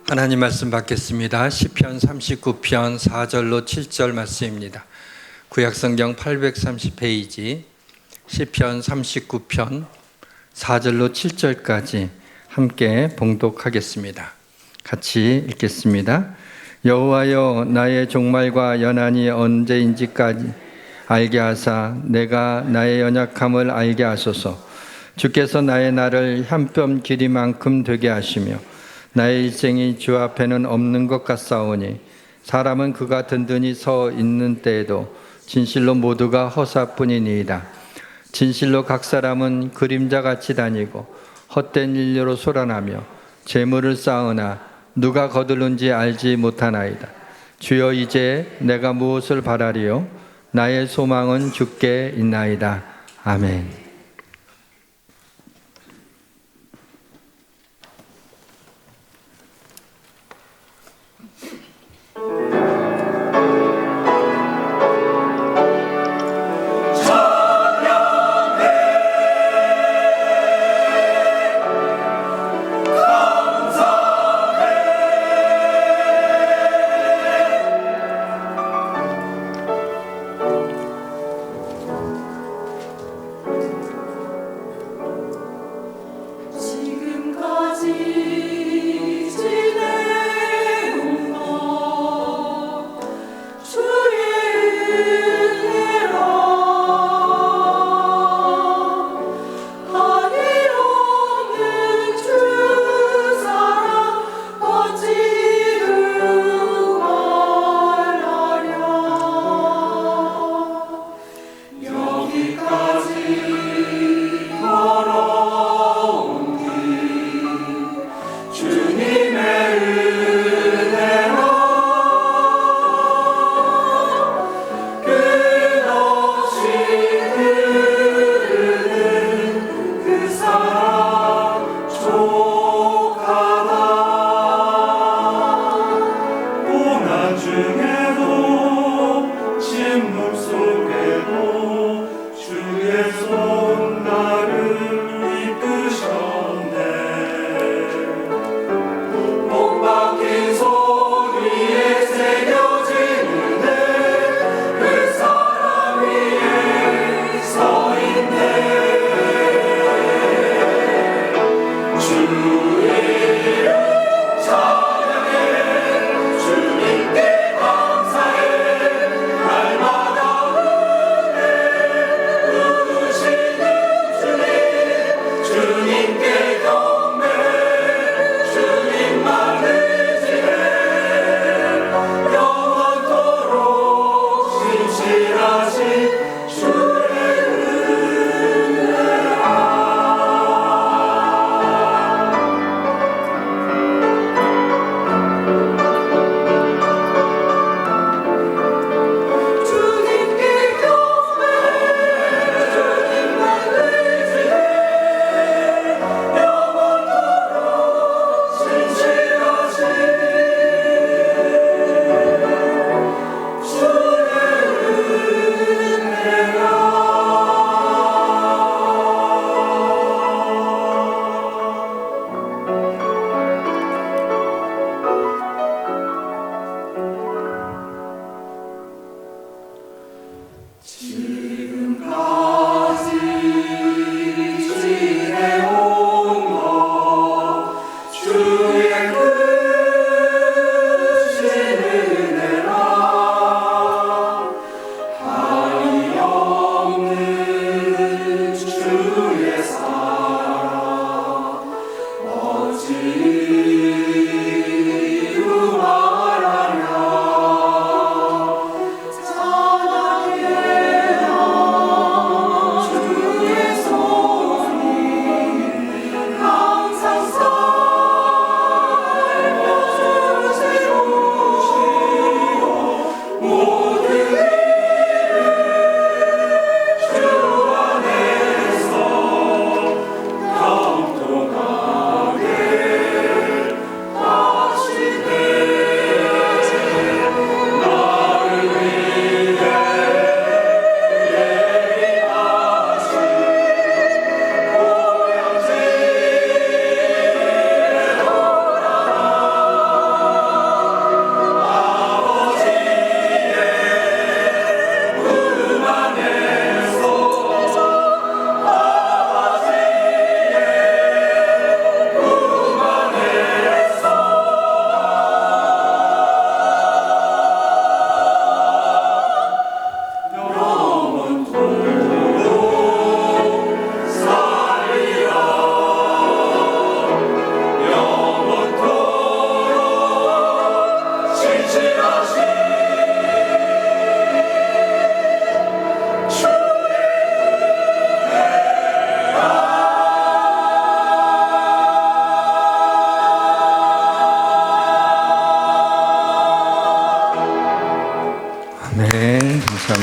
하나님 말씀 받겠습니다. 시편 39편 4절로 7절 말씀입니다. 구약성경 830페이지 시편 39편 4절로 7절까지 함께 봉독하겠습니다. 같이 읽겠습니다. 여호와여, 나의 종말과 연한이 언제인지까지 알게 하사 내가 나의 연약함을 알게 하소서. 주께서 나의 날을 한 뼘 길이만큼 되게 하시며 나의 일생이 주 앞에는 없는 것 같사오니 사람은 그가 든든히 서 있는 때에도 진실로 모두가 허사뿐이니이다. 진실로 각 사람은 그림자같이 다니고 헛된 일료로 소란하며 재물을 쌓으나 누가 거두는지 알지 못하나이다. 주여, 이제 내가 무엇을 바라리요? 나의 소망은 주께 있나이다. 아멘.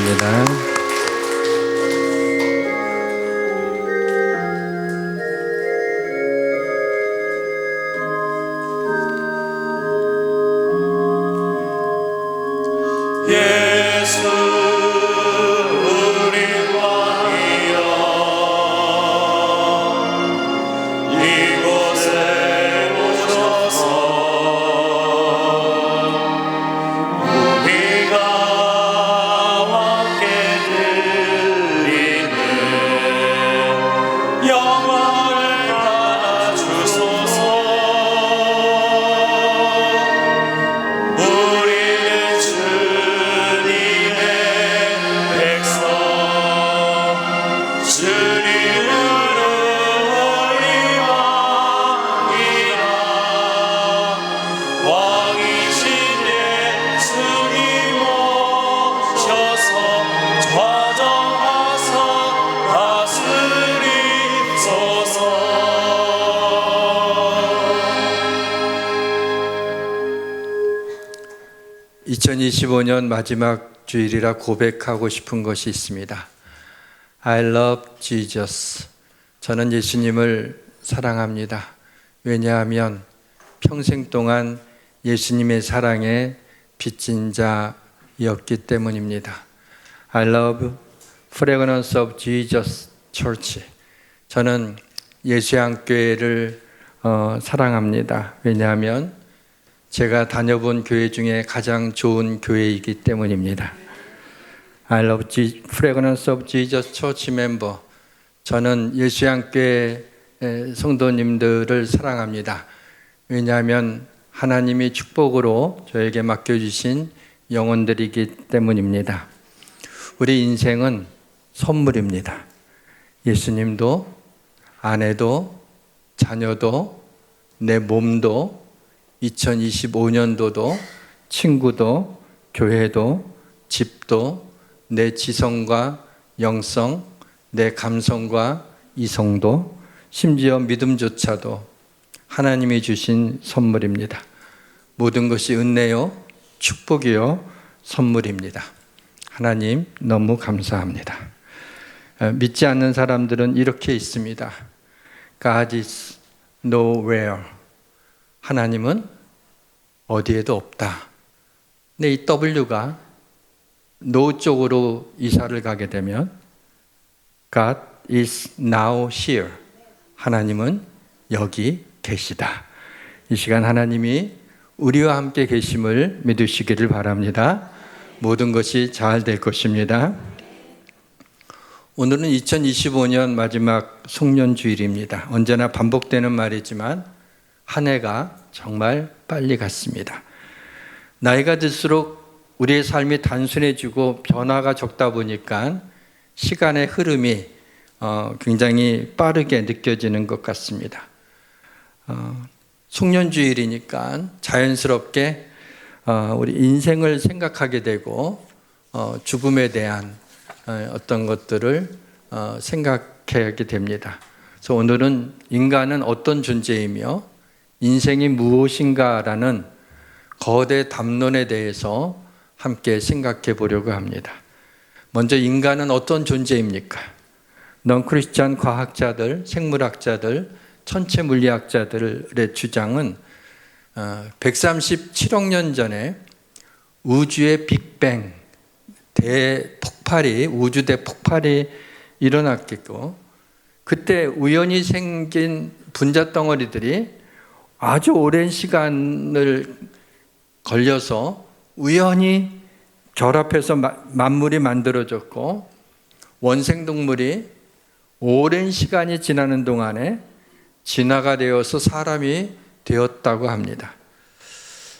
기도하겠습니다. 예수 우리 왕이여, 이곳에 오셔서 우리가 함께 드리는 영광을 받아주소서. 우리는 주님의 백성, 주님은 우리 왕이라. 왕이신 예수님 오셔서 좌정하사 다스리소서. 2025년 마지막 주일이라 고백하고 싶은 것이 있습니다. I love Jesus. 저는 예수님을 사랑합니다. 왜냐하면 평생 동안 예수님의 사랑에 빚진 자였기 때문입니다. I love Fragrance of Jesus Church. 저는 예수양교회를 사랑합니다. 왜냐하면 제가 다녀본 교회 중에 가장 좋은 교회이기 때문입니다. I love Fragrance of Jesus Church member. 저는 예수양교회 성도님들을 사랑합니다. 왜냐하면 하나님이 축복으로 저에게 맡겨주신 영혼들이기 때문입니다. 우리 인생은 선물입니다. 예수님도, 아내도, 자녀도, 내 몸도, 2025년도도, 친구도, 교회도, 집도, 내 지성과 영성, 내 감성과 이성도, 심지어 믿음조차도 하나님이 주신 선물입니다. 모든 것이 은혜요, 축복이요, 선물입니다. 하나님 너무 감사합니다. 믿지 않는 사람들은 이렇게 있습니다. God is nowhere. 하나님은 어디에도 없다. 근데 이 W가 no 쪽으로 이사를 가게 되면 God is now here. 하나님은 여기 계시다. 이 시간 하나님이 우리와 함께 계심을 믿으시기를 바랍니다. 모든 것이 잘 될 것입니다. 오늘은 2025년 마지막 송년주일입니다. 언제나 반복되는 말이지만 한 해가 정말 빨리 갔습니다. 나이가 들수록 우리의 삶이 단순해지고 변화가 적다 보니까 시간의 흐름이 굉장히 빠르게 느껴지는 것 같습니다. 송년주일이니까 자연스럽게 우리 인생을 생각하게 되고 죽음에 대한 어떤 것들을 생각하게 됩니다. 그래서 오늘은 인간은 어떤 존재이며 인생이 무엇인가라는 거대 담론에 대해서 함께 생각해 보려고 합니다. 먼저 인간은 어떤 존재입니까? 넌크리스찬 과학자들, 생물학자들, 천체 물리학자들의 주장은 137억 년 전에 우주의 빅뱅, 대폭발이, 우주 대폭발이 일어났겠고, 그때 우연히 생긴 분자덩어리들이 아주 오랜 시간을 걸려서 우연히 결합해서 만물이 만들어졌고, 원생동물이 오랜 시간이 지나는 동안에 진화가 되어서 사람이 되었다고 합니다.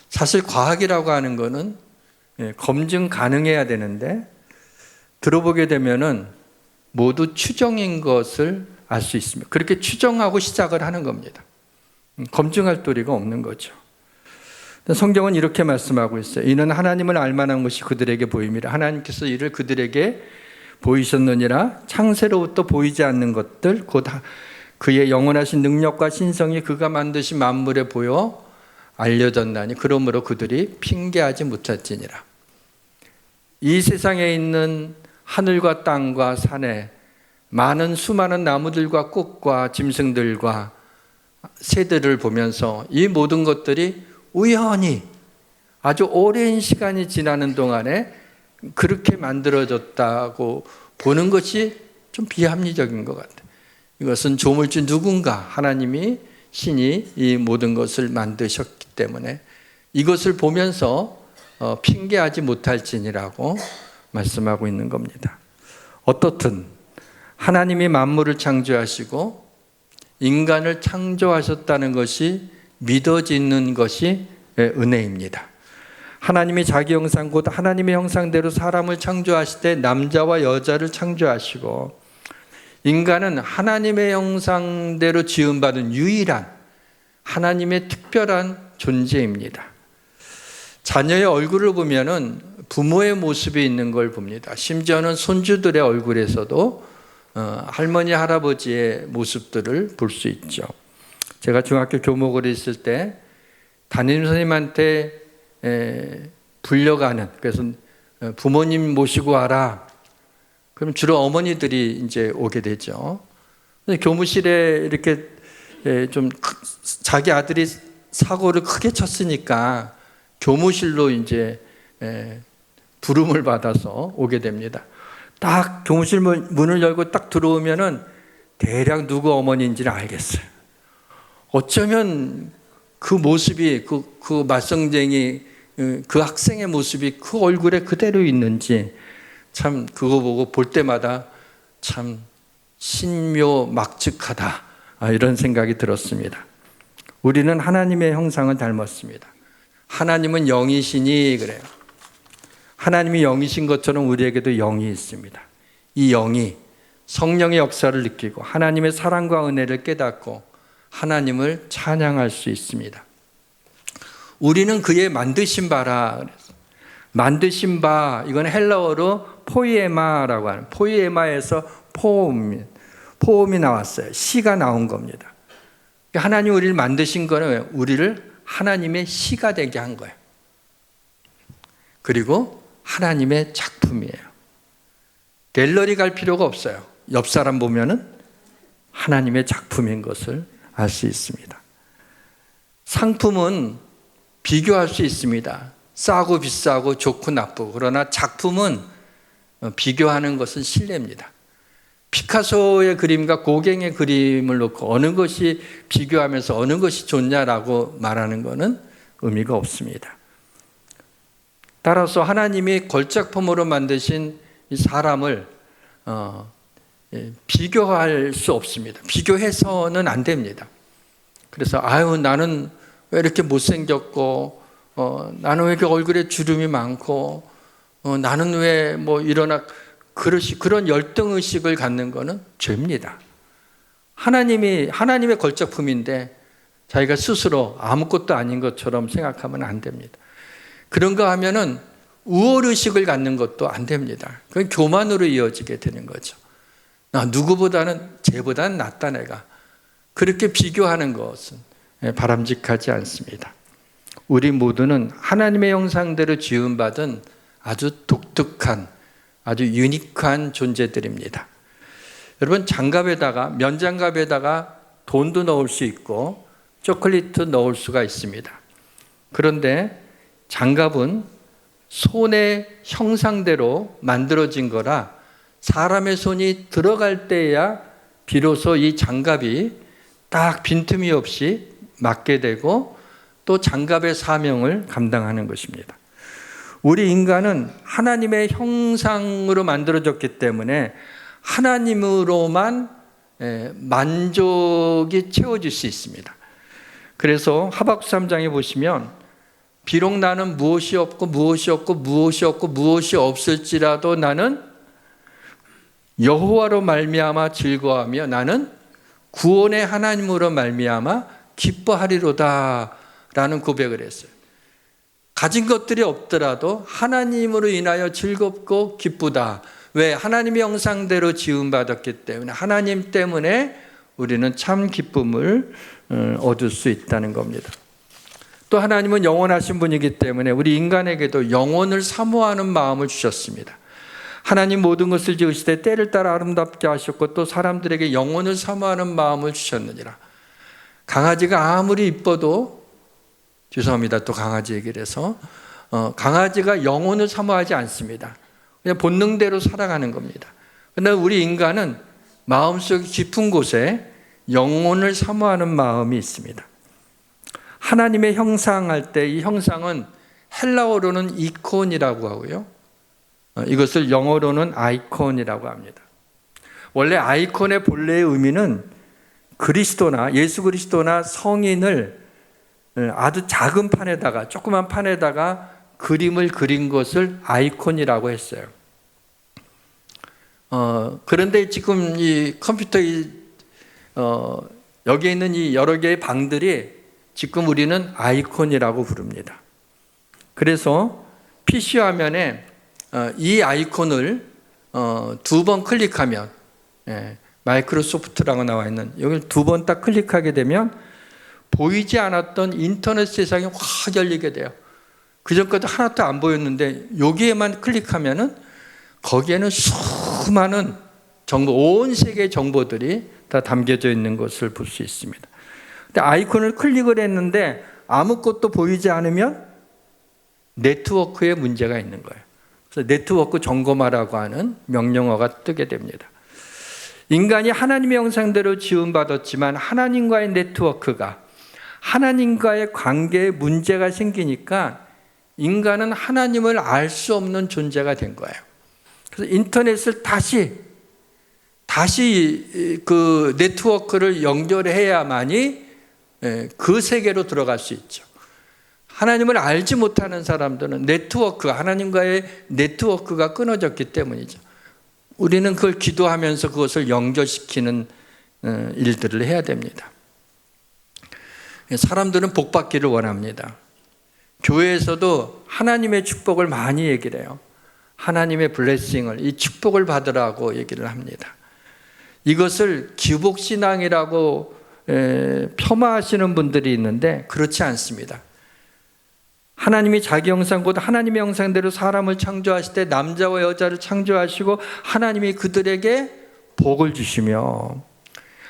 사실 과학이라고 하는 것은 검증 가능해야 되는데 들어보게 되면은 모두 추정인 것을 알 수 있습니다. 그렇게 추정하고 시작을 하는 겁니다. 검증할 도리가 없는 거죠. 성경은 이렇게 말씀하고 있어요. 이는 하나님을 알만한 것이 그들에게 보임이라. 하나님께서 이를 그들에게 보이셨느니라. 창세로부터 보이지 않는 것들 곧 그의 영원하신 능력과 신성이 그가 만드신 만물에 보여 알려졌나니 그러므로 그들이 핑계하지 못할지니라. 이 세상에 있는 하늘과 땅과 산에 많은 수많은 나무들과 꽃과 짐승들과 새들을 보면서 이 모든 것들이 우연히 아주 오랜 시간이 지나는 동안에 그렇게 만들어졌다고 보는 것이 좀 비합리적인 것 같아요. 이것은 조물주 누군가, 하나님이, 신이 이 모든 것을 만드셨기 때문에 이것을 보면서 핑계하지 못할지니라고 말씀하고 있는 겁니다. 어떻든 하나님이 만물을 창조하시고 인간을 창조하셨다는 것이 믿어지는 것이 은혜입니다. 하나님이 자기 형상 곧 하나님의 형상대로 사람을 창조하실 때 남자와 여자를 창조하시고 인간은 하나님의 형상대로 지음받은 유일한 하나님의 특별한 존재입니다. 자녀의 얼굴을 보면은 부모의 모습이 있는 걸 봅니다. 심지어는 손주들의 얼굴에서도 할머니, 할아버지의 모습들을 볼 수 있죠. 제가 중학교 교목을 있을 때 담임 선생님한테 불려가는, 그래서 부모님 모시고 와라. 그럼 주로 어머니들이 이제 오게 되죠. 교무실에 이렇게 좀 자기 아들이 사고를 크게 쳤으니까 교무실로 이제 부름을 받아서 오게 됩니다. 딱 교무실 문을 열고 딱 들어오면은 대략 누구 어머니인지를 알겠어요. 어쩌면 그 모습이 그 말썽쟁이 그 학생의 모습이 그 얼굴에 그대로 있는지 참 그거 보고 볼 때마다 참 신묘막측하다 이런 생각이 들었습니다. 우리는 하나님의 형상을 닮았습니다. 하나님은 영이시니 그래요. 하나님이 영이신 것처럼 우리에게도 영이 있습니다. 이 영이 성령의 역사를 느끼고 하나님의 사랑과 은혜를 깨닫고 하나님을 찬양할 수 있습니다. 우리는 그의 만드신 바라 그랬어요. 만드신 바, 이건 헬라어로 포이에마라고 하는, 포이에마에서 포음이 나왔어요. 시가 나온 겁니다. 하나님 우리를 만드신 거는 우리를 하나님의 시가 되게 한 거예요. 그리고 하나님의 작품이에요. 갤러리 갈 필요가 없어요. 옆 사람 보면은 하나님의 작품인 것을 알 수 있습니다. 상품은 비교할 수 있습니다. 싸고 비싸고 좋고 나쁘고. 그러나 작품은 비교하는 것은 실례입니다. 피카소의 그림과 고갱의 그림을 놓고 어느 것이 비교하면서 어느 것이 좋냐라고 말하는 것은 의미가 없습니다. 따라서 하나님이 걸작품으로 만드신 이 사람을 비교할 수 없습니다. 비교해서는 안 됩니다. 그래서 나는 왜 이렇게 못생겼고 나는 왜 이렇게 얼굴에 주름이 많고 나는 왜 뭐 일어나 그런 열등의식을 갖는 것은 죄입니다. 하나님의 걸작품인데 자기가 스스로 아무것도 아닌 것처럼 생각하면 안 됩니다. 그런 거 하면은 우월의식을 갖는 것도 안 됩니다. 그건 교만으로 이어지게 되는 거죠. 누구보다는 쟤보다는 낫다 내가. 그렇게 비교하는 것은 바람직하지 않습니다. 우리 모두는 하나님의 형상대로 지음받은 아주 독특한, 아주 유니크한 존재들입니다. 여러분, 면장갑에다가 돈도 넣을 수 있고 초콜릿도 넣을 수가 있습니다. 그런데 장갑은 손의 형상대로 만들어진 거라 사람의 손이 들어갈 때야 비로소 이 장갑이 딱 빈틈이 없이 맞게 되고 또 장갑의 사명을 감당하는 것입니다. 우리 인간은 하나님의 형상으로 만들어졌기 때문에 하나님으로만 만족이 채워질 수 있습니다. 그래서 하박국 3장에 보시면 비록 나는 무엇이 없을지라도 나는 여호와로 말미암아 즐거워하며 나는 구원의 하나님으로 말미암아 기뻐하리로다 라는 고백을 했어요. 가진 것들이 없더라도 하나님으로 인하여 즐겁고 기쁘다. 왜? 하나님의 형상대로 지음받았기 때문에 하나님 때문에 우리는 참 기쁨을 얻을 수 있다는 겁니다. 또 하나님은 영원하신 분이기 때문에 우리 인간에게도 영혼을 사모하는 마음을 주셨습니다. 하나님 모든 것을 지으시되 때를 따라 아름답게 하셨고 또 사람들에게 영혼을 사모하는 마음을 주셨느니라. 강아지가 아무리 이뻐도, 죄송합니다, 또 강아지 얘기를 해서, 강아지가 영혼을 사모하지 않습니다. 그냥 본능대로 살아가는 겁니다. 그런데 우리 인간은 마음속 깊은 곳에 영혼을 사모하는 마음이 있습니다. 하나님의 형상할 때 이 형상은 헬라어로는 이콘이라고 하고요, 이것을 영어로는 아이콘이라고 합니다. 원래 아이콘의 본래의 의미는 그리스도나 예수 그리스도나 성인을 아주 작은 판에다가, 조그만 판에다가 그림을 그린 것을 아이콘이라고 했어요. 그런데 지금 이 컴퓨터 여기에 있는 이 여러 개의 방들이 지금 우리는 아이콘이라고 부릅니다. 그래서 PC 화면에 이 아이콘을 2번 클릭하면, 마이크로소프트라고 나와 있는 여기를 2번 딱 클릭하게 되면 보이지 않았던 인터넷 세상이 확 열리게 돼요. 그전까지 하나도 안 보였는데 여기에만 클릭하면은 거기에는 수많은 정보, 온 세계의 정보들이 다 담겨져 있는 것을 볼 수 있습니다. 근데 아이콘을 클릭을 했는데 아무것도 보이지 않으면 네트워크에 문제가 있는 거예요. 그래서 네트워크 점검하라고 하는 명령어가 뜨게 됩니다. 인간이 하나님의 형상대로 지음받았지만 하나님과의 네트워크가, 하나님과의 관계에 문제가 생기니까 인간은 하나님을 알 수 없는 존재가 된 거예요. 그래서 인터넷을 다시 그 네트워크를 연결해야만이 그 세계로 들어갈 수 있죠. 하나님을 알지 못하는 사람들은 하나님과의 네트워크가 끊어졌기 때문이죠. 우리는 그걸 기도하면서 그것을 연결시키는 일들을 해야 됩니다. 사람들은 복 받기를 원합니다. 교회에서도 하나님의 축복을 많이 얘기를 해요. 하나님의 블레싱을, 이 축복을 받으라고 얘기를 합니다. 이것을 기복신앙이라고 폄하하시는 분들이 있는데 그렇지 않습니다. 하나님이 자기 형상 곧 하나님의 형상대로 사람을 창조하실 때 남자와 여자를 창조하시고 하나님이 그들에게 복을 주시며,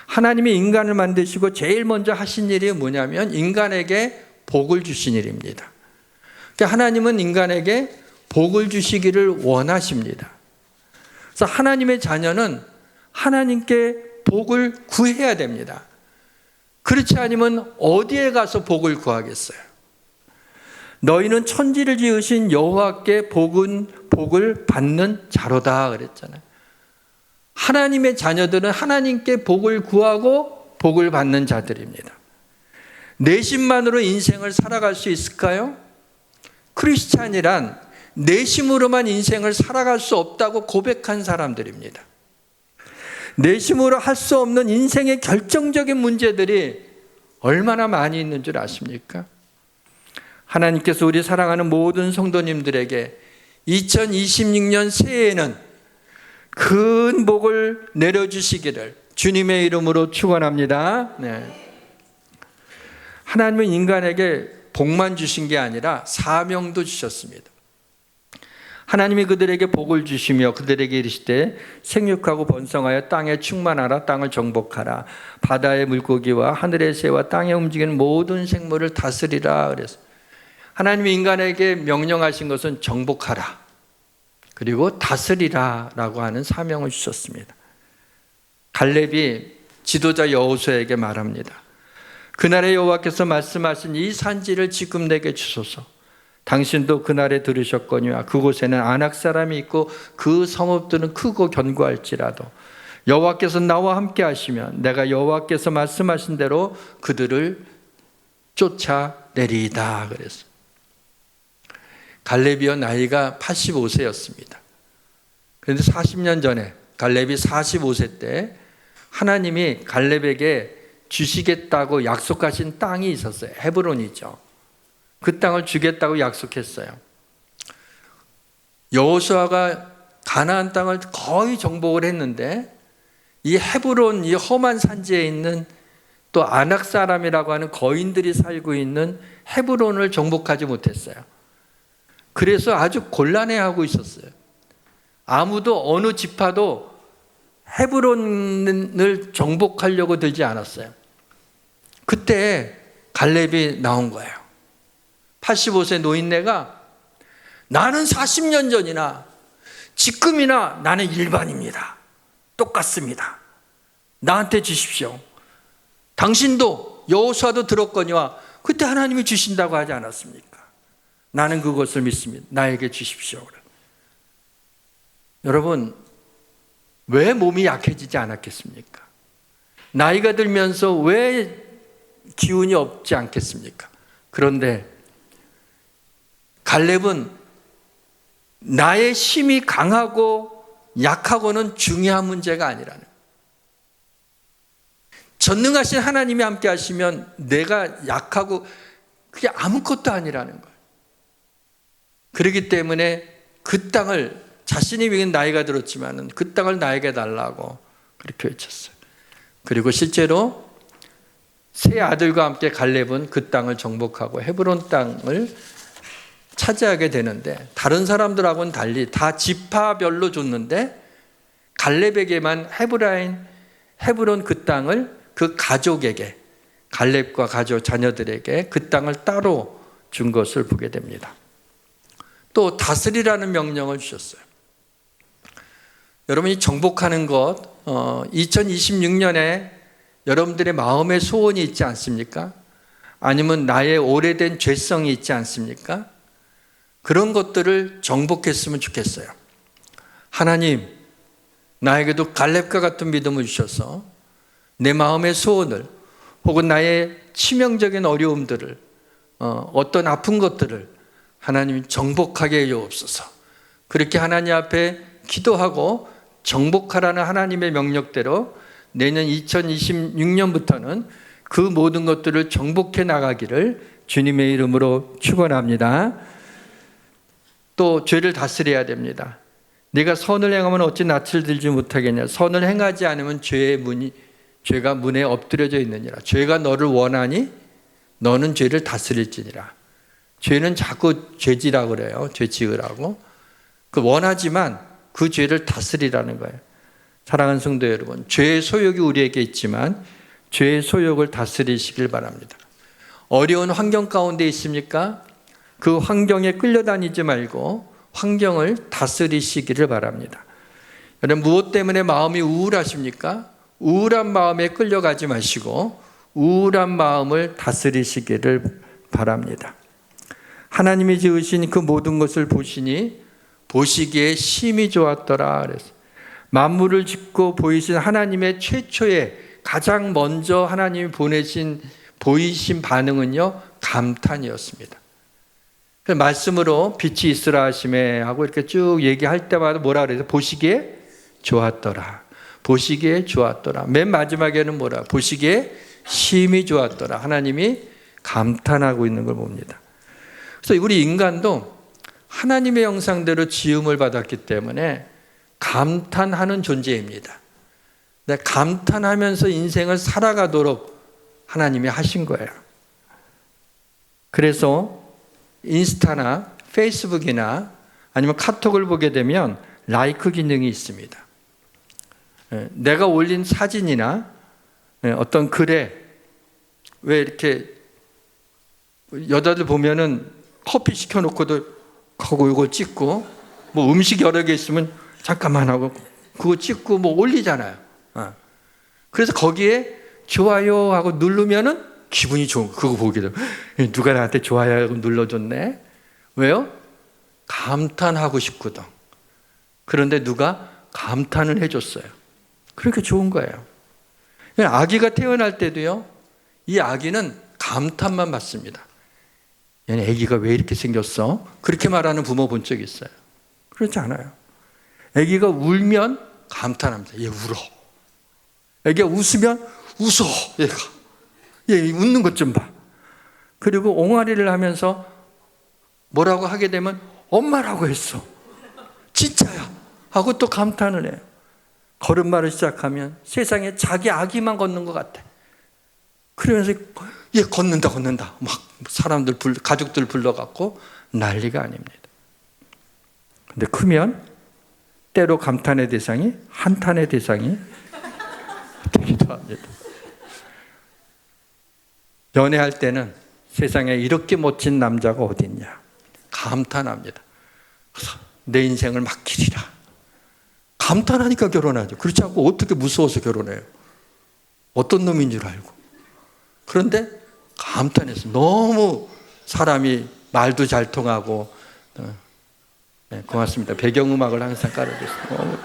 하나님이 인간을 만드시고 제일 먼저 하신 일이 뭐냐면 인간에게 복을 주신 일입니다. 그러니까 하나님은 인간에게 복을 주시기를 원하십니다. 그래서 하나님의 자녀는 하나님께 복을 구해야 됩니다. 그렇지 않으면 어디에 가서 복을 구하겠어요? 너희는 천지를 지으신 여호와께 복을 받는 자로다 그랬잖아요. 하나님의 자녀들은 하나님께 복을 구하고 복을 받는 자들입니다. 내심만으로 인생을 살아갈 수 있을까요? 크리스찬이란 내심으로만 인생을 살아갈 수 없다고 고백한 사람들입니다. 내심으로 할 수 없는 인생의 결정적인 문제들이 얼마나 많이 있는 줄 아십니까? 하나님께서 우리 사랑하는 모든 성도님들에게 2026년 새해에는 큰 복을 내려주시기를 주님의 이름으로 축원합니다. 하나님은 인간에게 복만 주신 게 아니라 사명도 주셨습니다. 하나님이 그들에게 복을 주시며 그들에게 이르시되 생육하고 번성하여 땅에 충만하라, 땅을 정복하라, 바다의 물고기와 하늘의 새와 땅에 움직이는 모든 생물을 다스리라 그래서 하나님이 인간에게 명령하신 것은 정복하라 그리고 다스리라 라고 하는 사명을 주셨습니다. 갈렙이 지도자 여호수아에게 말합니다. 그날에 여호와께서 말씀하신 이 산지를 지금 내게 주소서. 당신도 그날에 들으셨거니와 그곳에는 아낙 사람이 있고 그 성읍들은 크고 견고할지라도 여호와께서 나와 함께 하시면 내가 여호와께서 말씀하신 대로 그들을 쫓아내리이다 그랬어요. 갈렙이요 나이가 85세였습니다. 그런데 40년 전에 갈렙이 45세 때 하나님이 갈렙에게 주시겠다고 약속하신 땅이 있었어요. 헤브론이죠. 그 땅을 주겠다고 약속했어요. 여호수아가 가나안 땅을 거의 정복을 했는데 이 헤브론, 이 험한 산지에 있는 또 아낙 사람이라고 하는 거인들이 살고 있는 헤브론을 정복하지 못했어요. 그래서 아주 곤란해하고 있었어요. 아무도 어느 지파도 헤브론을 정복하려고 들지 않았어요. 그때 갈렙이 나온 거예요. 85세 노인네가 나는 40년 전이나 지금이나 나는 일반입니다. 똑같습니다. 나한테 주십시오. 당신도 여호수아도 들었거니와 그때 하나님이 주신다고 하지 않았습니까? 나는 그것을 믿습니다. 나에게 주십시오. 여러분, 왜 몸이 약해지지 않았겠습니까? 나이가 들면서 왜 기운이 없지 않겠습니까? 그런데 갈렙은 나의 힘이 강하고 약하고는 중요한 문제가 아니라는 거예요. 전능하신 하나님이 함께 하시면 내가 약하고 그게 아무것도 아니라는 거예요. 그렇기 때문에 그 땅을 자신이 위기는 나이가 들었지만 그 땅을 나에게 달라고 그렇게 외쳤어요. 그리고 실제로 세 아들과 함께 갈렙은 그 땅을 정복하고 헤브론 땅을 차지하게 되는데 다른 사람들하고는 달리 다 지파별로 줬는데 갈렙에게만 헤브론 그 땅을 그 가족에게 갈렙과 가족 자녀들에게 그 땅을 따로 준 것을 보게 됩니다. 또 다스리라는 명령을 주셨어요. 여러분이 정복하는 것 2026년에 여러분들의 마음의 소원이 있지 않습니까? 아니면 나의 오래된 죄성이 있지 않습니까? 그런 것들을 정복했으면 좋겠어요. 하나님, 나에게도 갈렙과 같은 믿음을 주셔서 내 마음의 소원을 혹은 나의 치명적인 어려움들을 어떤 아픈 것들을 하나님 정복하게 해주옵소서. 그렇게 하나님 앞에 기도하고 정복하라는 하나님의 명령대로 내년 2026년부터는 그 모든 것들을 정복해 나가기를 주님의 이름으로 축원합니다. 또 죄를 다스려야 됩니다. 네가 선을 행하면 어찌 낯을 들지 못하겠냐. 선을 행하지 않으면 죄가 문에 엎드려져 있느니라. 죄가 너를 원하니 너는 죄를 다스릴지니라. 죄는 자꾸 죄지라고 그래요. 죄 지으라고. 그 원하지만 그 죄를 다스리라는 거예요. 사랑하는 성도 여러분, 죄의 소욕이 우리에게 있지만 죄의 소욕을 다스리시길 바랍니다. 어려운 환경 가운데 있습니까? 그 환경에 끌려다니지 말고 환경을 다스리시기를 바랍니다. 여러분, 무엇 때문에 마음이 우울하십니까? 우울한 마음에 끌려가지 마시고 우울한 마음을 다스리시기를 바랍니다. 하나님이 지으신 그 모든 것을 보시니 보시기에 심히 좋았더라 그랬어요. 만물을 짓고 보이신 하나님의 최초의 가장 먼저 하나님이 보이신 반응은요, 감탄이었습니다. 말씀으로 빛이 있으라 하심에 하고 이렇게 쭉 얘기할 때마다 뭐라 그래서 보시기에 좋았더라. 보시기에 좋았더라. 맨 마지막에는 뭐라? 보시기에 심히 좋았더라. 하나님이 감탄하고 있는 걸 봅니다. 그래서 우리 인간도 하나님의 형상대로 지음을 받았기 때문에 감탄하는 존재입니다. 감탄하면서 인생을 살아가도록 하나님이 하신 거예요. 그래서 인스타나 페이스북이나 아니면 카톡을 보게 되면 라이크 기능이 있습니다. 내가 올린 사진이나 어떤 글에 왜 이렇게 여자들 보면은 커피 시켜놓고도 하고 이걸 찍고 뭐 음식 여러 개 있으면 잠깐만 하고 그거 찍고 뭐 올리잖아요. 그래서 거기에 좋아요 하고 누르면은 기분이 좋은 거. 그거 보게 돼요. 누가 나한테 좋아요 하고 눌러줬네. 왜요? 감탄하고 싶거든. 그런데 누가 감탄을 해줬어요. 그렇게 좋은 거예요. 아기가 태어날 때도요, 이 아기는 감탄만 받습니다. 얘네 아기가 왜 이렇게 생겼어? 그렇게 말하는 부모 본 적 있어요? 그렇지 않아요. 아기가 울면 감탄합니다. 얘 울어. 아기가 웃으면 웃어. 얘 웃는 것 좀 봐. 그리고 옹알이를 하면서 뭐라고 하게 되면 엄마라고 했어. 진짜야. 하고 또 감탄을 해요. 걸음마를 시작하면 세상에 자기 아기만 걷는 것 같아. 그러면서 얘 걷는다 막 사람들 가족들 불러갖고 난리가 아닙니다. 근데 크면 때로 감탄의 대상이 한탄의 대상이 되기도 합니다. 연애할 때는 세상에 이렇게 멋진 남자가 어딨냐 감탄합니다. 그래서 내 인생을 맡기리라 감탄하니까 결혼하죠. 그렇지 않고 어떻게 무서워서 결혼해요. 어떤 놈인 줄 알고. 그런데 감탄해서 너무 사람이 말도 잘 통하고. 네, 고맙습니다. 배경음악을 항상 깔아주세요.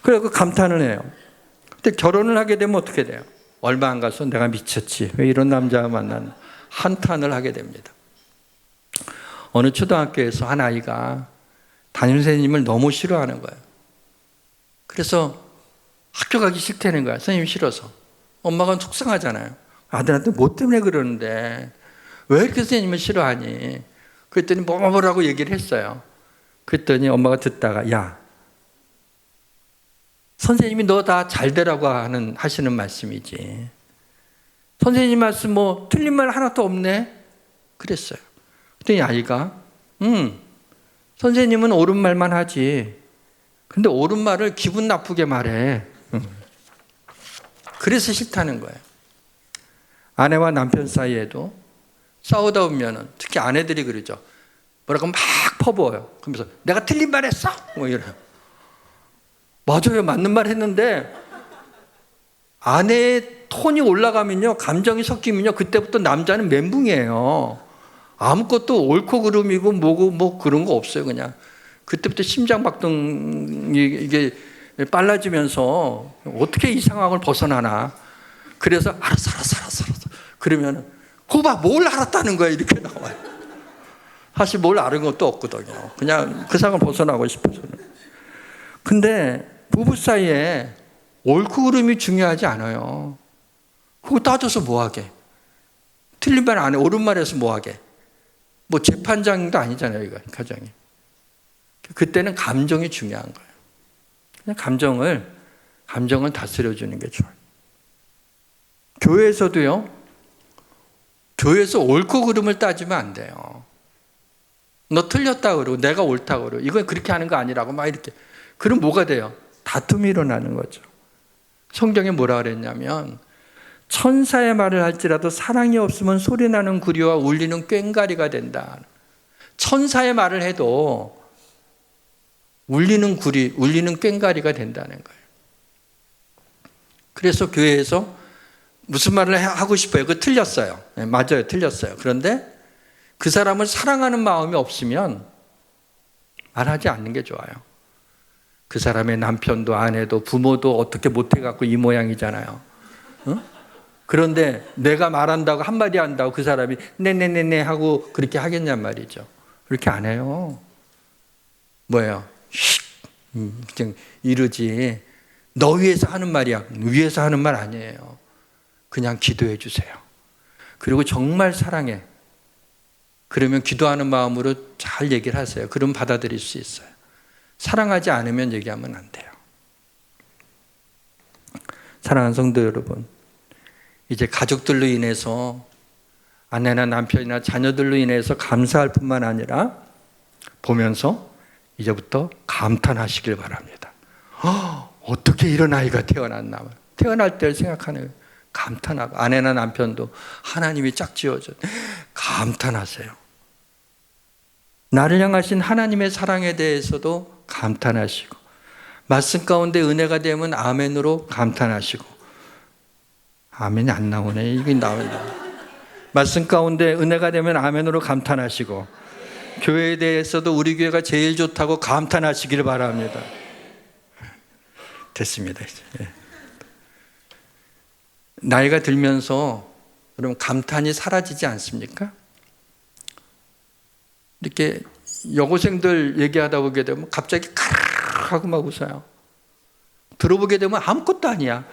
그래서 감탄을 해요. 근데 결혼을 하게 되면 어떻게 돼요? 얼마 안 가서 내가 미쳤지. 왜 이런 남자가 만났나. 한탄을 하게 됩니다. 어느 초등학교에서 한 아이가 담임선생님을 너무 싫어하는 거예요. 그래서 학교 가기 싫다는 거야. 선생님 싫어서. 엄마가 속상하잖아요. 아들한테 뭐 때문에 그러는데 왜 이렇게 선생님을 싫어하니? 그랬더니 뭐라고 얘기를 했어요. 그랬더니 엄마가 듣다가 야 선생님이 너 다 잘 되라고 하시는 말씀이지. 선생님 말씀 뭐 틀린 말 하나도 없네? 그랬어요. 그랬더니 아이가 선생님은 옳은 말만 하지. 근데 옳은 말을 기분 나쁘게 말해. 그래서 싫다는 거예요. 아내와 남편 사이에도 싸우다 보면은 특히 아내들이 그러죠. 뭐라고 막 퍼부어요. 그러면서 내가 틀린 말 했어? 뭐 이래요. 맞아요. 맞는 말 했는데 아내의 톤이 올라가면요. 감정이 섞이면요. 그때부터 남자는 멘붕이에요. 아무것도 옳고 그름이고 뭐고 뭐 그런 거 없어요. 그냥. 그때부터 심장박동이 이게 빨라지면서 어떻게 이 상황을 벗어나나. 그래서 알았어. 그러면 그거 봐, 뭘 알았다는 거야. 이렇게 나와요. 사실 뭘 아는 것도 없거든요. 그냥 그 상황을 벗어나고 싶어서는. 근데 부부 사이에 옳고 그름이 중요하지 않아요. 그거 따져서 뭐하게. 틀린 말 안 해. 옳은 말해서 뭐하게. 뭐 재판장도 아니잖아요. 이거 가정이. 그때는 감정이 중요한 거예요. 그냥 감정을 다스려주는 게 좋아요. 교회에서도요. 교회에서 옳고 그름을 따지면 안 돼요. 너 틀렸다 그러고 내가 옳다 그러고 이건 그렇게 하는 거 아니라고 막 이렇게. 그럼 뭐가 돼요? 다툼이 일어나는 거죠. 성경에 뭐라 그랬냐면 천사의 말을 할지라도 사랑이 없으면 소리나는 구리와 울리는 꽹과리가 된다. 천사의 말을 해도 울리는 구리, 울리는 꽹과리가 된다는 거예요. 그래서 교회에서 무슨 말을 하고 싶어요? 그거 틀렸어요. 네, 맞아요. 틀렸어요. 그런데 그 사람을 사랑하는 마음이 없으면 말하지 않는 게 좋아요. 그 사람의 남편도 아내도 부모도 어떻게 못해갖고 이 모양이잖아요. 어? 그런데 내가 말한다고 한마디 한다고 그 사람이 네네네네 하고 그렇게 하겠냔 말이죠. 그렇게 안 해요. 뭐예요? 그냥 이러지. 너 위해서 하는 말이야. 위해서 하는 말 아니에요. 그냥 기도해 주세요. 그리고 정말 사랑해. 그러면 기도하는 마음으로 잘 얘기를 하세요. 그럼 받아들일 수 있어요. 사랑하지 않으면 얘기하면 안 돼요. 사랑하는 성도 여러분, 이제 가족들로 인해서 아내나 남편이나 자녀들로 인해서 감사할 뿐만 아니라 보면서 이제부터 감탄하시길 바랍니다. 어떻게 이런 아이가 태어났나. 태어날 때를 생각하는 감탄하고 아내나 남편도 하나님이 짝 지어줘. 감탄하세요. 나를 향하신 하나님의 사랑에 대해서도 감탄하시고 말씀 가운데 은혜가 되면 아멘으로 감탄하시고 아멘이 안 나오네. 이게 나온다. 말씀 가운데 은혜가 되면 아멘으로 감탄하시고 교회에 대해서도 우리 교회가 제일 좋다고 감탄하시길 바랍니다. 됐습니다. 이제. 나이가 들면서 여러분 감탄이 사라지지 않습니까? 이렇게 여고생들 얘기하다 보게 되면 갑자기 카르르 하고 막 웃어요. 들어보게 되면 아무것도 아니야.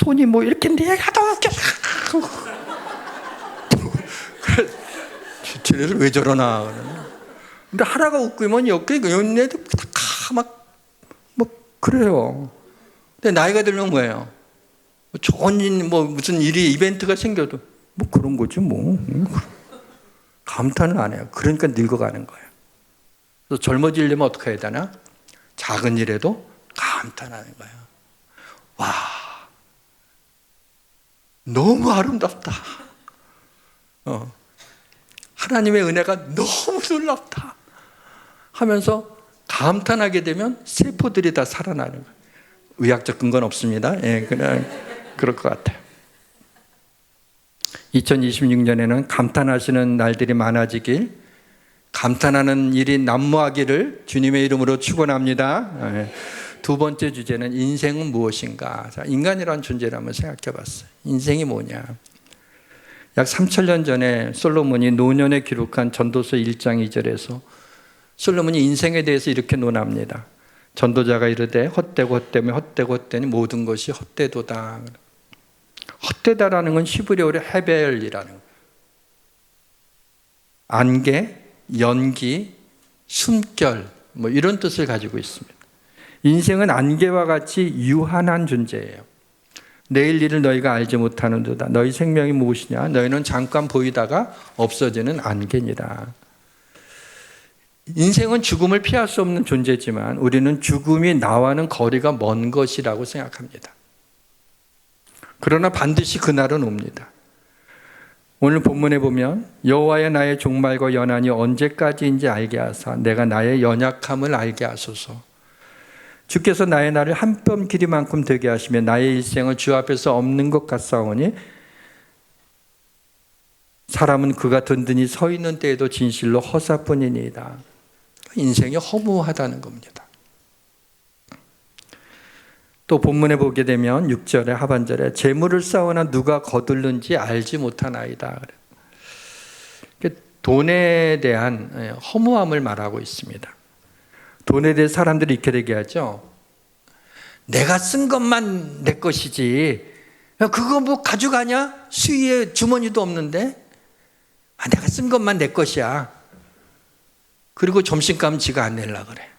손이 뭐 이렇게 내가 더 웃겨. 쟤네들 왜 저러나. 근데 하나가 웃기면 옆에도 다 막 그래요. 근데 나이가 들면 뭐예요? 좋은 일, 뭐 무슨 일이 이벤트가 생겨도 뭐 그런 거지 뭐. 감탄을 안 해요. 그러니까 늙어가는 거예요. 그래서 젊어지려면 어떻게 해야 되나? 작은 일에도 감탄하는 거예요. 와, 너무 아름답다. 하나님의 은혜가 너무 놀랍다 하면서 감탄하게 되면 세포들이 다 살아나는 거예요. 의학적 근거는 없습니다. 예, 그냥 그럴 것 같아요. 2026년에는 감탄하시는 날들이 많아지길, 감탄하는 일이 난무하기를 주님의 이름으로 축원합니다. 예. 두 번째 주제는 인생은 무엇인가. 자, 인간이라는 존재를 한번 생각해 봤어요. 인생이 뭐냐. 약 3000년 전에 솔로몬이 노년에 기록한 전도서 1장 2절에서 솔로몬이 인생에 대해서 이렇게 논합니다. 전도자가 이르되 헛되고 헛되며 헛되고 헛되니 모든 것이 헛되도다. 헛되다라는 건 히브리어로 헤벨이라는 거예요. 안개, 연기, 숨결 뭐 이런 뜻을 가지고 있습니다. 인생은 안개와 같이 유한한 존재예요. 내일 일을 너희가 알지 못하는도다. 너희 생명이 무엇이냐? 너희는 잠깐 보이다가 없어지는 안개니라. 인생은 죽음을 피할 수 없는 존재지만 우리는 죽음이 나와는 거리가 먼 것이라고 생각합니다. 그러나 반드시 그날은 옵니다. 오늘 본문에 보면 여호와여 나의 종말과 연한이 언제까지인지 알게 하사 내가 나의 연약함을 알게 하소서. 주께서 나의 날을 한 뼘 길이만큼 되게 하시며 나의 일생을 주 앞에서 없는 것 같사오니 사람은 그가 든든히 서 있는 때에도 진실로 허사뿐이니이다. 인생이 허무하다는 겁니다. 또 본문에 보게 되면 6절의 하반절에 재물을 쌓으나 누가 거둘는지 알지 못하나이다. 돈에 대한 허무함을 말하고 있습니다. 돈에 대해 사람들이 이렇게 얘기하죠. 내가 쓴 것만 내 것이지 그거 뭐 가져가냐? 수위에 주머니도 없는데 내가 쓴 것만 내 것이야. 그리고 점심값은 지가 안 내려고 그래.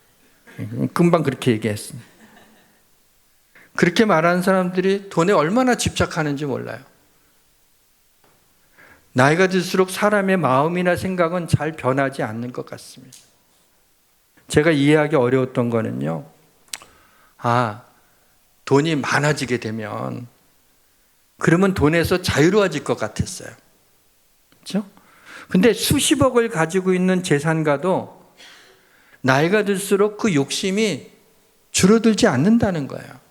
금방 그렇게 얘기했습니다. 그렇게 말하는 사람들이 돈에 얼마나 집착하는지 몰라요. 나이가 들수록 사람의 마음이나 생각은 잘 변하지 않는 것 같습니다. 제가 이해하기 어려웠던 거는요. 돈이 많아지게 되면 그러면 돈에서 자유로워질 것 같았어요. 그렇죠? 근데 수십억을 가지고 있는 재산가도 나이가 들수록 그 욕심이 줄어들지 않는다는 거예요.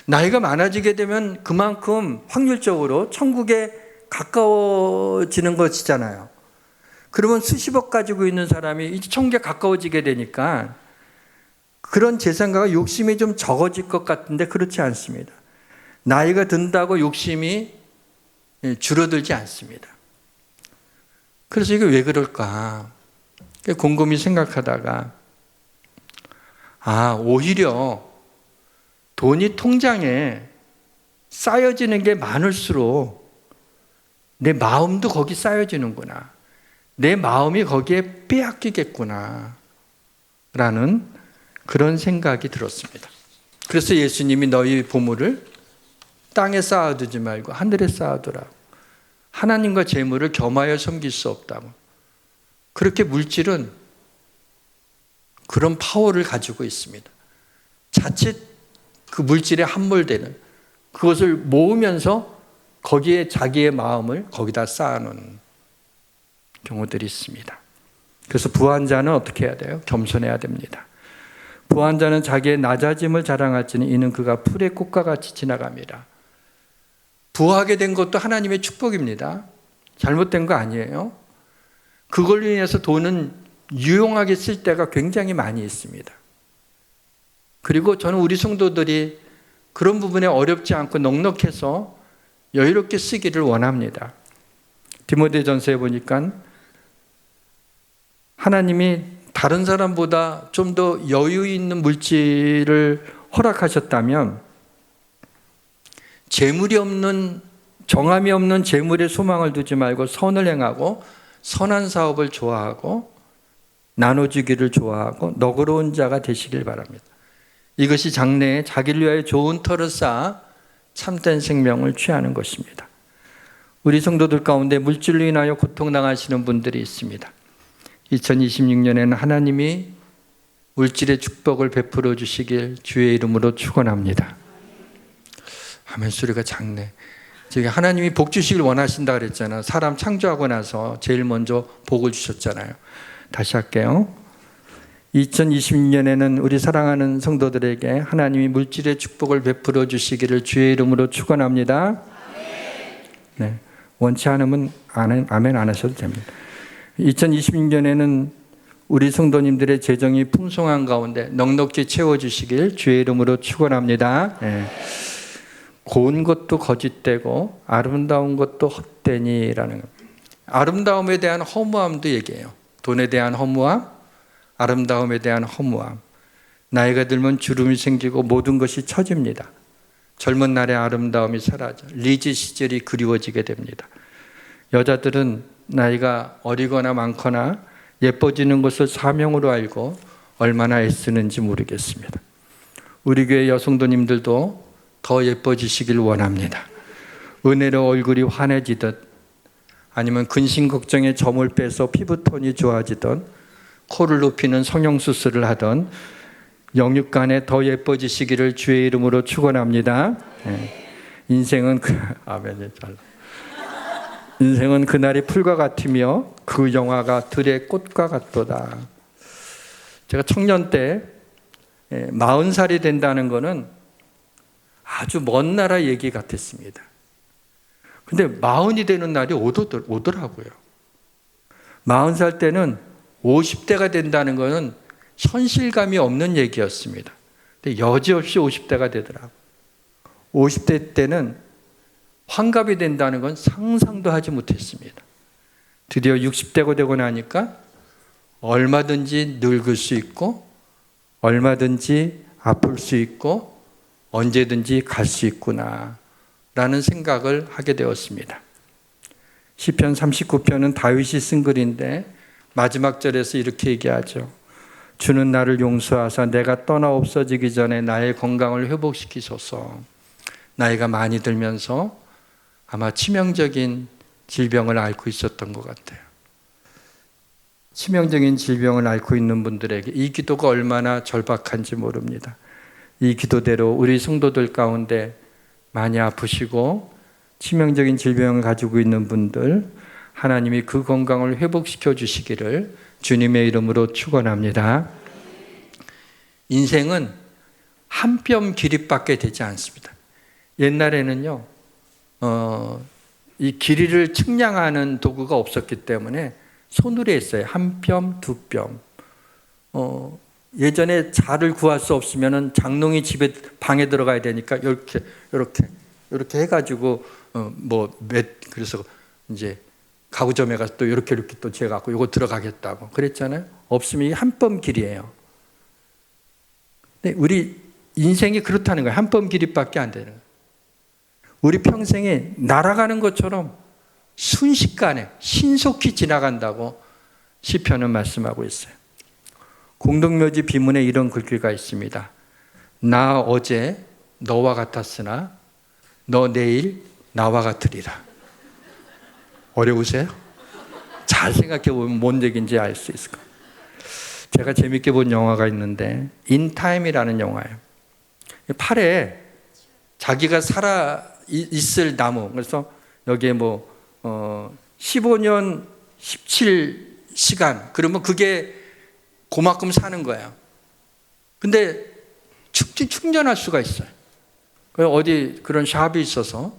나이가 많아지게 되면 그만큼 확률적으로 천국에 가까워지는 것이잖아요. 그러면 수십억 가지고 있는 사람이 이제 천국에 가까워지게 되니까 그런 재산가가 욕심이 좀 적어질 것 같은데 그렇지 않습니다. 나이가 든다고 욕심이 줄어들지 않습니다. 그래서 이게 왜 그럴까? 곰곰이 생각하다가 오히려 돈이 통장에 쌓여지는 게 많을수록 내 마음도 거기 쌓여지는구나. 내 마음이 거기에 빼앗기겠구나 라는 그런 생각이 들었습니다. 그래서 예수님이 너희 보물을 땅에 쌓아두지 말고 하늘에 쌓아두라고. 하나님과 재물을 겸하여 섬길 수 없다고. 그렇게 물질은 그런 파워를 가지고 있습니다. 자칫 그 물질에 함몰되는 그것을 모으면서 거기에 자기의 마음을 거기다 쌓아놓는 경우들이 있습니다. 그래서 부한 자는 어떻게 해야 돼요? 겸손해야 됩니다. 부한 자는 자기의 낮아짐을 자랑할지니 이는 그가 풀의 꽃과 같이 지나갑니다. 부하게 된 것도 하나님의 축복입니다. 잘못된 거 아니에요. 그걸로 인해서 돈은 유용하게 쓸 때가 굉장히 많이 있습니다. 그리고 저는 우리 성도들이 그런 부분에 어렵지 않고 넉넉해서 여유롭게 쓰기를 원합니다. 디모데전서에 보니까 하나님이 다른 사람보다 좀 더 여유 있는 물질을 허락하셨다면 재물이 없는, 정함이 없는 재물에 소망을 두지 말고 선을 행하고 선한 사업을 좋아하고 나눠주기를 좋아하고 너그러운 자가 되시길 바랍니다. 이것이 장래에 자기를 위하여 좋은 터를 쌓아 참된 생명을 취하는 것입니다. 우리 성도들 가운데 물질로 인하여 고통당하시는 분들이 있습니다. 2026년에는 하나님이 물질의 축복을 베풀어 주시길 주의 이름으로 축원합니다. 아멘 소리가 작네. 저기 하나님이 복 주시길 원하신다 그랬잖아요. 사람 창조하고 나서 제일 먼저 복을 주셨잖아요. 다시 할게요. 2026년에는 우리 사랑하는 성도들에게 하나님이 물질의 축복을 베풀어 주시기를 주의 이름으로 축원합니다. 네, 원치 않으면 아멘 안 하셔도 됩니다. 2026년에는 우리 성도님들의 재정이 풍성한 가운데 넉넉히 채워주시길 주의 이름으로 축원합니다. 네. 고운 것도 거짓되고 아름다운 것도 헛되니라는 것. 아름다움에 대한 허무함도 얘기해요. 돈에 대한 허무함, 아름다움에 대한 허무함. 나이가 들면 주름이 생기고 모든 것이 처집니다. 젊은 날의 아름다움이 사라져 리즈 시절이 그리워지게 됩니다. 여자들은 나이가 어리거나 많거나 예뻐지는 것을 사명으로 알고 얼마나 애쓰는지 모르겠습니다. 우리 교회 여성도님들도 더 예뻐지시길 원합니다. 은혜로 얼굴이 환해지듯 아니면 근심 걱정에 점을 빼서 피부톤이 좋아지던 코를 높이는 성형수술을 하던 영육간에 더 예뻐지시기를 주의 이름으로 축원합니다. 네. 인생은 인생은 그날이 풀과 같으며 그 영화가 들의 꽃과 같도다. 제가 청년 때 40살이 된다는 것은 아주 먼 나라 얘기 같았습니다. 근데 40이 되는 날이 오더라고요. 40살 때는 50대가 된다는 것은 현실감이 없는 얘기였습니다. 근데 여지없이 50대가 되더라고요. 50대 때는 환갑이 된다는 건 상상도 하지 못했습니다. 드디어 60대가 되고 나니까 얼마든지 늙을 수 있고 얼마든지 아플 수 있고 언제든지 갈 수 있구나 라는 생각을 하게 되었습니다. 시편 39편은 다윗이 쓴 글인데 마지막 절에서 이렇게 얘기하죠. 주는 나를 용서하사 내가 떠나 없어지기 전에 나의 건강을 회복시키소서. 나이가 많이 들면서 아마 치명적인 질병을 앓고 있었던 것 같아요. 치명적인 질병을 앓고 있는 분들에게 이 기도가 얼마나 절박한지 모릅니다. 이 기도대로 우리 성도들 가운데 많이 아프시고 치명적인 질병을 가지고 있는 분들 하나님이 그 건강을 회복시켜 주시기를 주님의 이름으로 축원합니다. 인생은 한 뼘 길이밖에 되지 않습니다. 옛날에는요, 이 길이를 측량하는 도구가 없었기 때문에 손으로 했어요. 한 뼘, 두 뼘. 예전에 자를 구할 수 없으면은 장롱이 집에 방에 들어가야 되니까 이렇게 해가지고 그래서 이제 가구점에 가서 또 이렇게 또 재갖고 이거 들어가겠다고 그랬잖아요. 없으면 이게 한 뼘 길이에요. 근데 우리 인생이 그렇다는 거예요. 한 뼘 길이밖에 안 되는 거예요. 우리 평생에 날아가는 것처럼 순식간에 신속히 지나간다고 시편은 말씀하고 있어요. 공동묘지 비문에 이런 글귀가 있습니다. 나 어제 너와 같았으나 너 내일 나와 같으리라. 어려우세요? 잘 생각해 보면 뭔 얘기인지 알 수 있을 거예요. 제가 재밌게 본 영화가 있는데 인타임이라는 영화예요. 팔에 자기가 살아 있을 나무, 그래서 여기에 15년 17시간 그러면 그게 그만큼 사는 거예요. 근데 충전할 수가 있어요. 어디 그런 샵이 있어서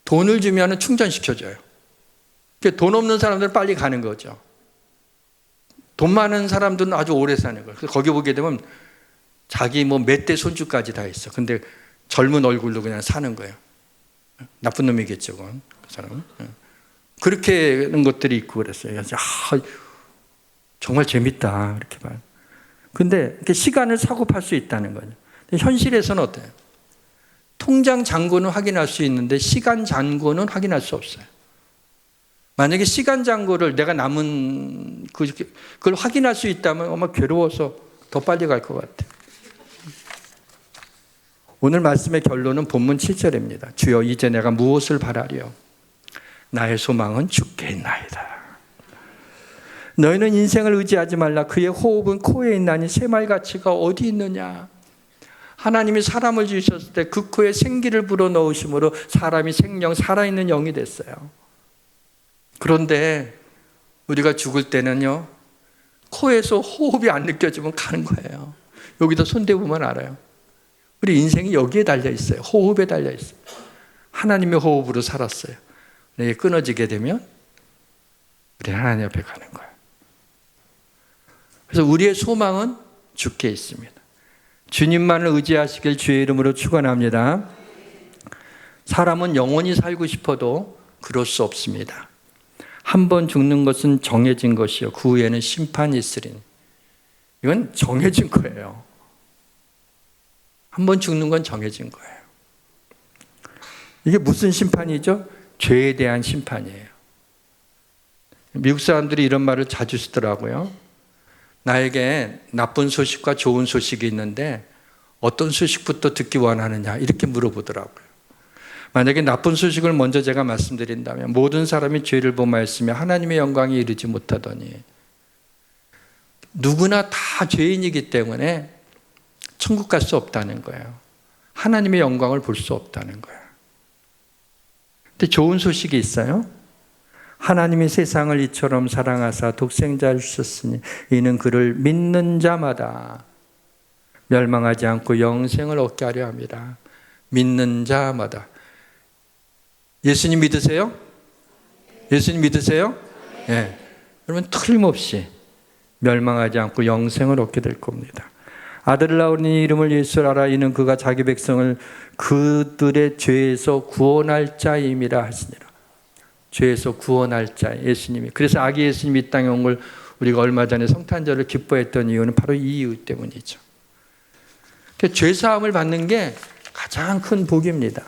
돈을 주면 충전시켜줘요. 돈 없는 사람들은 빨리 가는 거죠. 돈 많은 사람들은 아주 오래 사는 거예요. 그래서 거기 보게 되면 자기 몇 대 손주까지 다 있어. 근데 젊은 얼굴로 그냥 사는 거예요. 나쁜 놈이겠죠, 그건. 그 사람은. 그렇게 하는 것들이 있고 그랬어요. 그래서 정말 재밌다 이렇게 봐요. 근데 시간을 사고 팔 수 있다는 거죠. 현실에서는 어때요? 통장 잔고는 확인할 수 있는데 시간 잔고는 확인할 수 없어요. 만약에 시간 잔고를 내가 남은 그걸 확인할 수 있다면 아마 괴로워서 더 빨리 갈 것 같아요. 오늘 말씀의 결론은 본문 7절입니다. 주여 이제 내가 무엇을 바라리요? 나의 소망은 주께 있나이다. 너희는 인생을 의지하지 말라. 그의 호흡은 코에 있나니 새말가치가 어디 있느냐. 하나님이 사람을 지으셨을 때 그 코에 생기를 불어넣으심으로 사람이 생명, 살아있는 영이 됐어요. 그런데 우리가 죽을 때는요, 코에서 호흡이 안 느껴지면 가는 거예요. 여기다 손대보면 알아요. 우리 인생이 여기에 달려있어요. 호흡에 달려있어요. 하나님의 호흡으로 살았어요. 이게 끊어지게 되면 우리 하나님 앞에 가는 거예요. 그래서 우리의 소망은 주께 있습니다. 주님만을 의지하시길 주의 이름으로 축원합니다. 사람은 영원히 살고 싶어도 그럴 수 없습니다. 한 번 죽는 것은 정해진 것이요 그 후에는 심판이 있으리니. 이건 정해진 거예요. 한 번 죽는 건 정해진 거예요. 이게 무슨 심판이죠? 죄에 대한 심판이에요. 미국 사람들이 이런 말을 자주 쓰더라고요. 나에게 나쁜 소식과 좋은 소식이 있는데 어떤 소식부터 듣기 원하느냐 이렇게 물어보더라고요. 만약에 나쁜 소식을 먼저 제가 말씀드린다면 모든 사람이 죄를 범하였으며 하나님의 영광에 이르지 못하더니 누구나 다 죄인이기 때문에 천국 갈 수 없다는 거예요. 하나님의 영광을 볼 수 없다는 거예요. 근데 좋은 소식이 있어요. 하나님이 세상을 이처럼 사랑하사 독생자를 주셨으니 이는 그를 믿는 자마다 멸망하지 않고 영생을 얻게 하려 합니다. 믿는 자마다. 예수님 믿으세요? 예수님 믿으세요? 네. 여러분 틀림없이 멸망하지 않고 영생을 얻게 될 겁니다. 아들을 낳으니 이름을 예수라. 이는 그가 자기 백성을 그들의 죄에서 구원할 자임이라 하시니라. 죄에서 구원할 자 예수님이. 그래서 아기 예수님이 이 땅에 온 걸 우리가 얼마 전에 성탄절을 기뻐했던 이유는 바로 이 이유 때문이죠. 죄 사함을 받는 게 가장 큰 복입니다.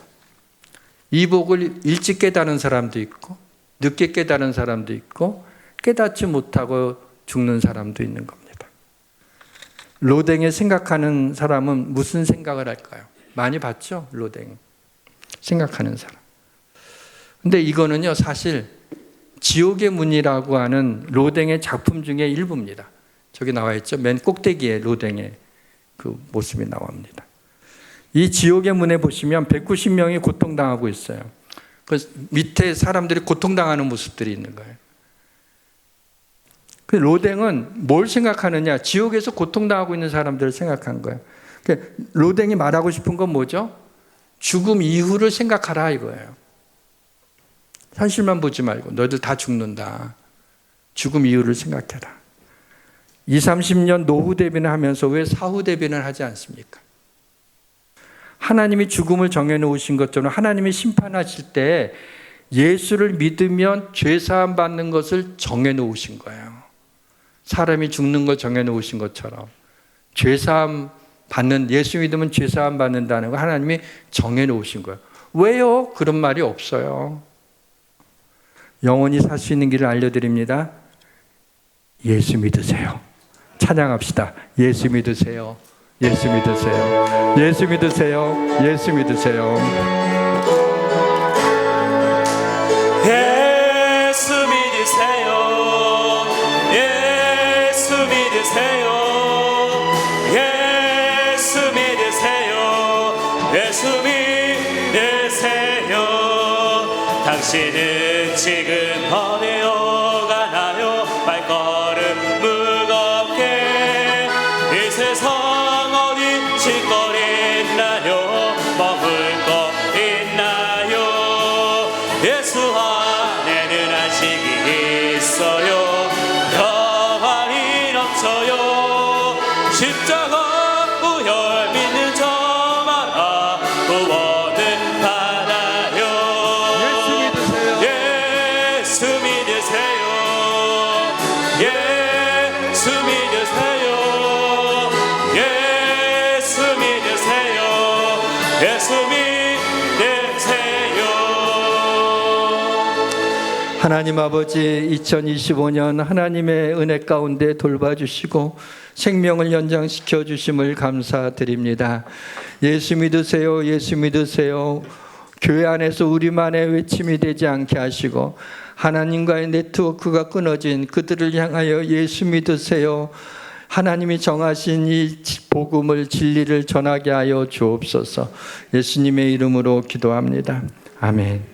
이 복을 일찍 깨달은 사람도 있고 늦게 깨달은 사람도 있고 깨닫지 못하고 죽는 사람도 있는 겁니다. 로댕에 생각하는 사람은 무슨 생각을 할까요? 많이 봤죠? 로댕 생각하는 사람. 근데 이거는요 사실 지옥의 문이라고 하는 로댕의 작품 중에 일부입니다. 저기 나와 있죠? 맨 꼭대기에 로댕의 그 모습이 나옵니다. 이 지옥의 문에 보시면 190명이 고통당하고 있어요. 그 밑에 사람들이 고통당하는 모습들이 있는 거예요. 그 로댕은 뭘 생각하느냐? 지옥에서 고통당하고 있는 사람들을 생각한 거예요. 로댕이 말하고 싶은 건 뭐죠? 죽음 이후를 생각하라 이거예요. 현실만 보지 말고 너희들 다 죽는다. 죽음 이후를 생각해라. 20, 30년 노후 대비는 하면서 왜 사후 대비는 하지 않습니까? 하나님이 죽음을 정해놓으신 것처럼 하나님이 심판하실 때 예수를 믿으면 죄사함 받는 것을 정해놓으신 거예요. 사람이 죽는 걸 정해놓으신 것처럼 죄사함 받는, 예수 믿으면 죄사함 받는다는 거 하나님이 정해놓으신 거예요. 왜요? 그런 말이 없어요. 영원히 살 수 있는 길을 알려드립니다. 예수 믿으세요. 찬양합시다. 예수 믿으세요. 예수 믿으세요. 예수 믿으세요. 예수 믿으세요. 예수 믿으세요. 예수 믿으세요. 예수 믿으세요. 예수 믿으세요. 당신은 지금 어디로 가나요? 발걸음 무겁게 이 세상 어디 쉴거 있나요? 머물 거 있나요? 예수 안에는 안식이 있어요. 평안이 넘쳐요. 십자가 우열 믿는 저마다 구원을 받아요. 예수 믿으세요. 예수 믿으세요. 예수 믿으세요. 예수 믿으세요. 하나님 아버지, 2025년 하나님의 은혜 가운데 돌봐주시고 생명을 연장시켜 주심을 감사드립니다. 예수 믿으세요. 예수 믿으세요. 교회 안에서 우리만의 외침이 되지 않게 하시고 하나님과의 네트워크가 끊어진 그들을 향하여 예수 믿으세요. 하나님이 정하신 이 복음을 진리를 전하게 하여 주옵소서. 예수님의 이름으로 기도합니다. 아멘.